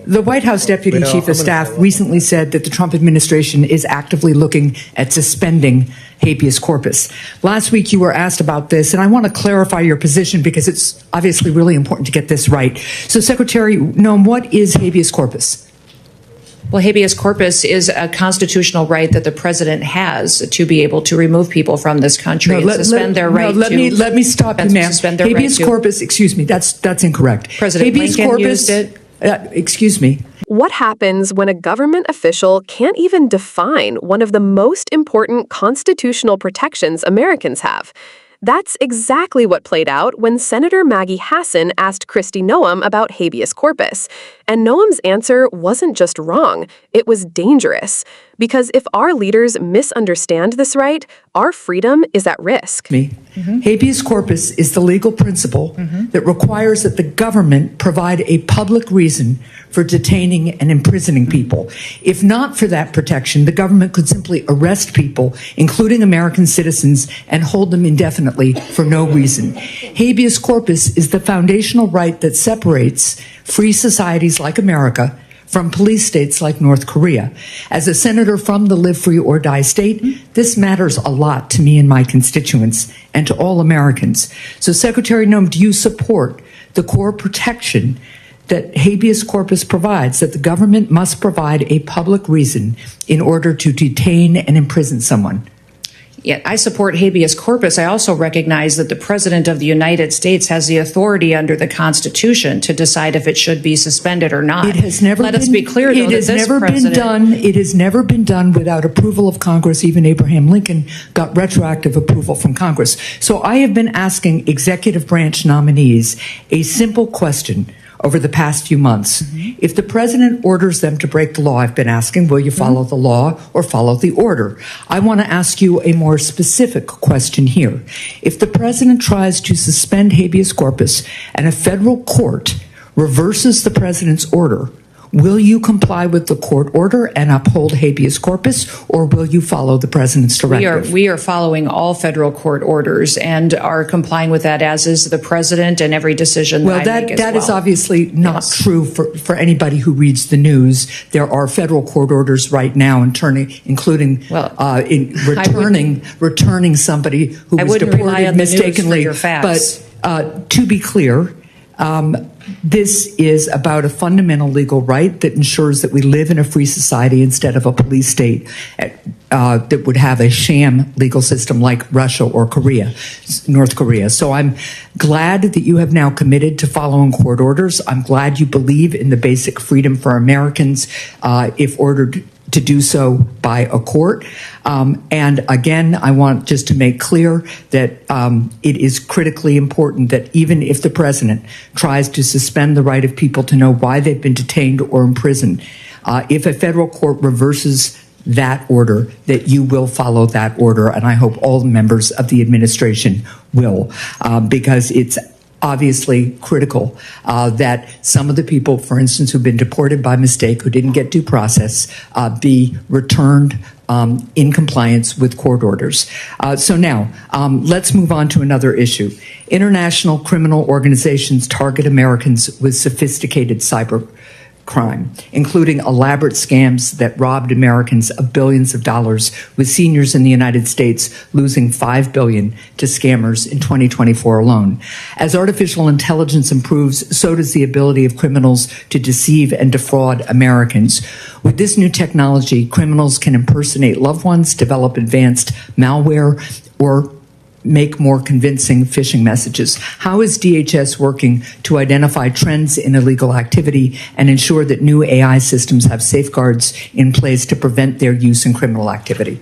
The White House Deputy Chief of Staff recently said that the Trump administration is actively looking at suspending habeas corpus. Last week, you were asked about this, and I want to clarify your position because it's obviously really important to get this right. So, Secretary Noem, what is habeas corpus? Well, habeas corpus is a constitutional right that the president has to be able to remove people from this country and suspend their right to. Let me stop you, ma'am. Habeas corpus, excuse me, that's incorrect. President Lincoln used it. Excuse me. What happens when a government official can't even define one of the most important constitutional protections Americans have? That's exactly what played out when Senator Maggie Hassan asked Kristi Noem about habeas corpus. And Noem's answer wasn't just wrong, it was dangerous. Because if our leaders misunderstand this right, our freedom is at risk. Habeas corpus is the legal principle that requires that the government provide a public reason for detaining and imprisoning people. If not for that protection, the government could simply arrest people, including American citizens, and hold them indefinitely for no reason. Habeas corpus is the foundational right that separates free societies like America from police states like North Korea. As a senator from the live free or die state, this matters a lot to me and my constituents and to all Americans. So, Secretary Noem, do you support the core protection that habeas corpus provides, that the government must provide a public reason in order to detain and imprison someone? Yeah, I support habeas corpus. I also recognize that the President of the United States has the authority under the Constitution to decide if it should be suspended or not. It has never Let us be clear, though, it has never been done. It has never been done without approval of Congress. Even Abraham Lincoln got retroactive approval from Congress. So I have been asking executive branch nominees a simple question over the past few months. If the president orders them to break the law, I've been asking, will you follow the law or follow the order? I want to ask you a more specific question here. If the president tries to suspend habeas corpus and a federal court reverses the president's order, will you comply with the court order and uphold habeas corpus, or will you follow the president's directive? We are following all federal court orders and are complying with that, as is the president, and every decision that I make as well. That is obviously not true for anybody who reads the news. There are federal court orders right now, including returning somebody who was deported mistakenly. But to be clear, this is about a fundamental legal right that ensures that we live in a free society instead of a police state that would have a sham legal system like Russia or North Korea. So I'm glad that you have now committed to following court orders. I'm glad you believe in the basic freedom for Americans if ordered to do so by a court. And again, I want just to make clear that it is critically important that even if the president tries to suspend the right of people to know why they've been detained or imprisoned, if a federal court reverses that order, that you will follow that order. And I hope all members of the administration will, because it's obviously critical that some of the people, for instance, who've been deported by mistake, who didn't get due process, be returned in compliance with court orders. So now, let's move on to another issue. International criminal organizations target Americans with sophisticated cyber crime, including elaborate scams that robbed Americans of billions of dollars, with seniors in the United States losing $5 billion to scammers in 2024 alone. As artificial intelligence improves, so does the ability of criminals to deceive and defraud Americans. With this new technology, criminals can impersonate loved ones, develop advanced malware, or make more convincing phishing messages. How is DHS working to identify trends in illegal activity and ensure that new AI systems have safeguards in place to prevent their use in criminal activity?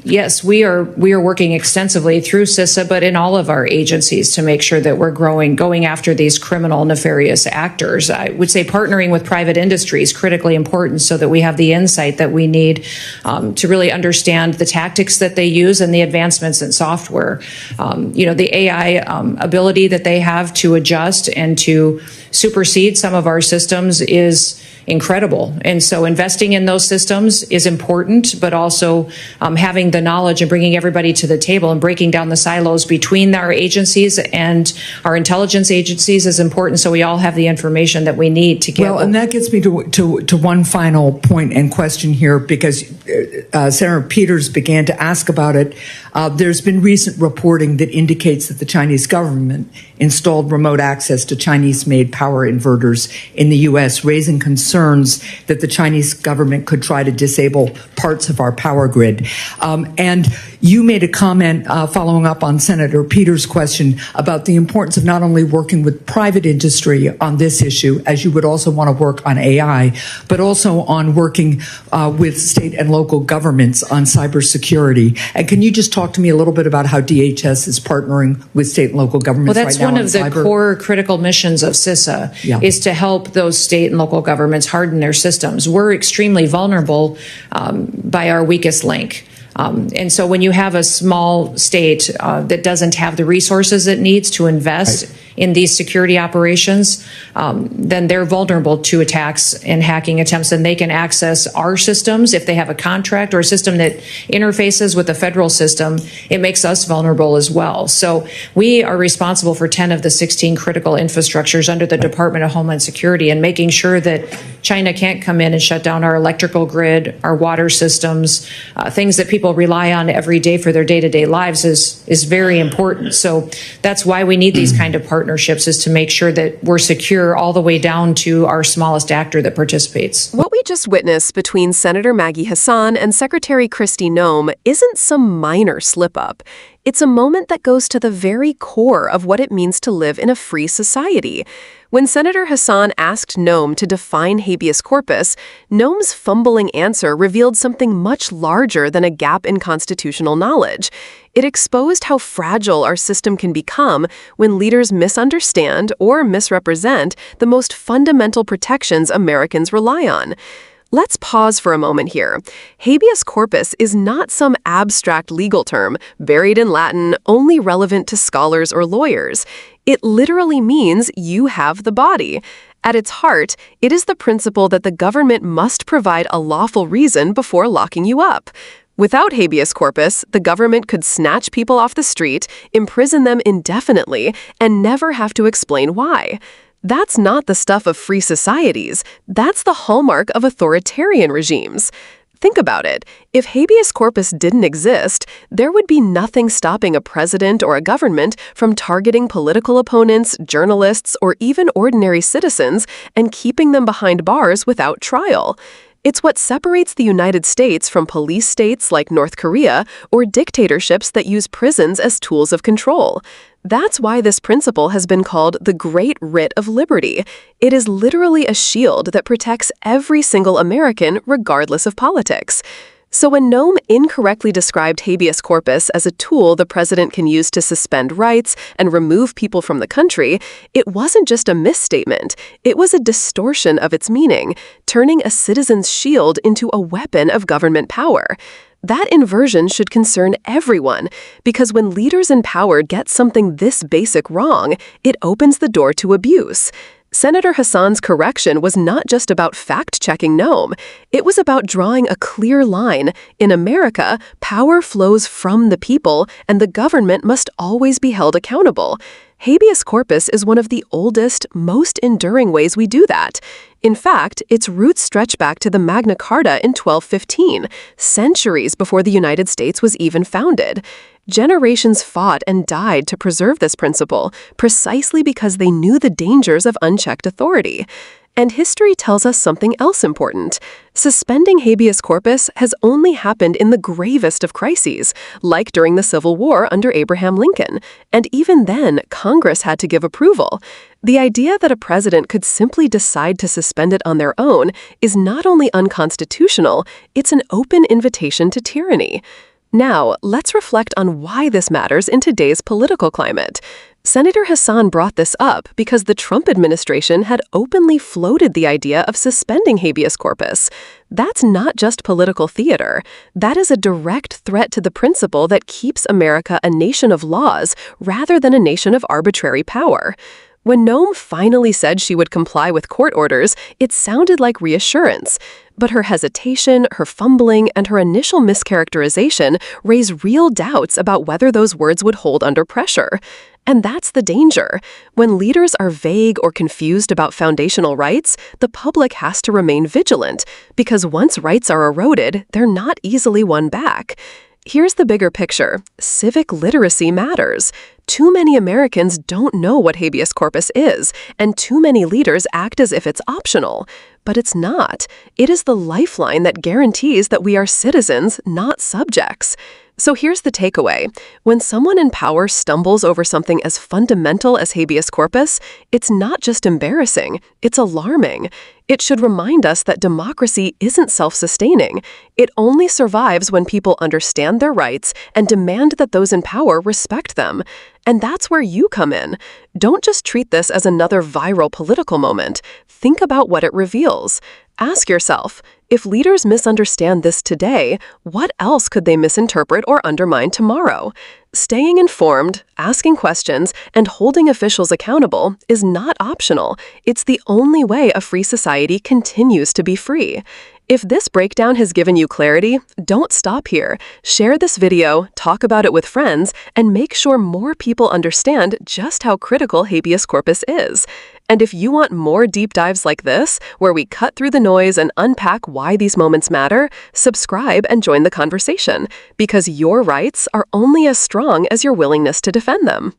Yes, we are working extensively through CISA, but in all of our agencies to make sure that we're going after these criminal, nefarious actors. I would say partnering with private industry is critically important so that we have the insight that we need to really understand the tactics that they use and the advancements in software. The AI ability that they have to adjust and to supersede some of our systems is incredible. And so investing in those systems is important, but also having the knowledge and bringing everybody to the table and breaking down the silos between our agencies and our intelligence agencies is important, so we all have the information that we need to get. Well, and that gets me to one final point and question here, because Senator Peters began to ask about it. There's been recent reporting that indicates that the Chinese government installed remote access to Chinese-made power inverters in the U.S., raising concerns that the Chinese government could try to disable parts of our power grid. And you made a comment following up on Senator Peters' question about the importance of not only working with private industry on this issue, as you would also want to work on AI, but also on working with state and local governments on cybersecurity. And can you just talk to me a little bit about how DHS is partnering with state and local governments right now on cyber? Well, that's one of the core critical missions of CISA, is to help those state and local governments harden their systems. We're extremely vulnerable by our weakest link. And so when you have a small state that doesn't have the resources it needs to invest in these security operations, then they're vulnerable to attacks and hacking attempts, and they can access our systems. If they have a contract or a system that interfaces with the federal system, it makes us vulnerable as well. So we are responsible for 10 of the 16 critical infrastructures under the Department of Homeland Security, and making sure that China can't come in and shut down our electrical grid, our water systems, things that people rely on every day for their day-to-day lives is very important. So that's why we need these kind of partnerships, is to make sure that we're secure all the way down to our smallest actor that participates. What we just witnessed between Senator Maggie Hassan and Secretary Kristi Noem isn't some minor slip-up. It's a moment that goes to the very core of what it means to live in a free society. When Senator Hassan asked Noem to define habeas corpus, Noem's fumbling answer revealed something much larger than a gap in constitutional knowledge. It exposed how fragile our system can become when leaders misunderstand or misrepresent the most fundamental protections Americans rely on. Let's pause for a moment here. Habeas corpus is not some abstract legal term buried in Latin only relevant to scholars or lawyers. It literally means you have the body. At its heart, it is the principle that the government must provide a lawful reason before locking you up. Without habeas corpus, the government could snatch people off the street, imprison them indefinitely, and never have to explain why. That's not the stuff of free societies. That's the hallmark of authoritarian regimes. Think about it. If habeas corpus didn't exist, there would be nothing stopping a president or a government from targeting political opponents, journalists, or even ordinary citizens and keeping them behind bars without trial. It's what separates the United States from police states like North Korea or dictatorships that use prisons as tools of control. That's why this principle has been called the Great Writ of Liberty. It is literally a shield that protects every single American, regardless of politics. So when Noem incorrectly described habeas corpus as a tool the president can use to suspend rights and remove people from the country, it wasn't just a misstatement. It was a distortion of its meaning, turning a citizen's shield into a weapon of government power. That inversion should concern everyone, because when leaders in power get something this basic wrong, it opens the door to abuse. Senator Hassan's correction was not just about fact-checking Noem. It was about drawing a clear line. In America, power flows from the people, and the government must always be held accountable. Habeas corpus is one of the oldest, most enduring ways we do that. In fact, its roots stretch back to the Magna Carta in 1215, centuries before the United States was even founded. Generations fought and died to preserve this principle, precisely because they knew the dangers of unchecked authority. And history tells us something else important. Suspending habeas corpus has only happened in the gravest of crises, like during the Civil War under Abraham Lincoln. And even then, Congress had to give approval. The idea that a president could simply decide to suspend it on their own is not only unconstitutional, it's an open invitation to tyranny. Now, let's reflect on why this matters in today's political climate. Senator Hassan brought this up because the Trump administration had openly floated the idea of suspending habeas corpus. That's not just political theater. That is a direct threat to the principle that keeps America a nation of laws rather than a nation of arbitrary power. When Noem finally said she would comply with court orders, it sounded like reassurance. But her hesitation, her fumbling, and her initial mischaracterization raise real doubts about whether those words would hold under pressure. And that's the danger. When leaders are vague or confused about foundational rights, the public has to remain vigilant, because once rights are eroded, they're not easily won back. Here's the bigger picture. Civic literacy matters. Too many Americans don't know what habeas corpus is, and too many leaders act as if it's optional. But it's not. It is the lifeline that guarantees that we are citizens, not subjects. So here's the takeaway. When someone in power stumbles over something as fundamental as habeas corpus, it's not just embarrassing, it's alarming. It should remind us that democracy isn't self-sustaining. It only survives when people understand their rights and demand that those in power respect them. And that's where you come in. Don't just treat this as another viral political moment. Think about what it reveals. Ask yourself, if leaders misunderstand this today, what else could they misinterpret or undermine tomorrow? Staying informed, asking questions, and holding officials accountable is not optional. It's the only way a free society continues to be free. If this breakdown has given you clarity, don't stop here. Share this video, talk about it with friends, and make sure more people understand just how critical habeas corpus is. And if you want more deep dives like this, where we cut through the noise and unpack why these moments matter, subscribe and join the conversation, because your rights are only as strong as your willingness to defend them.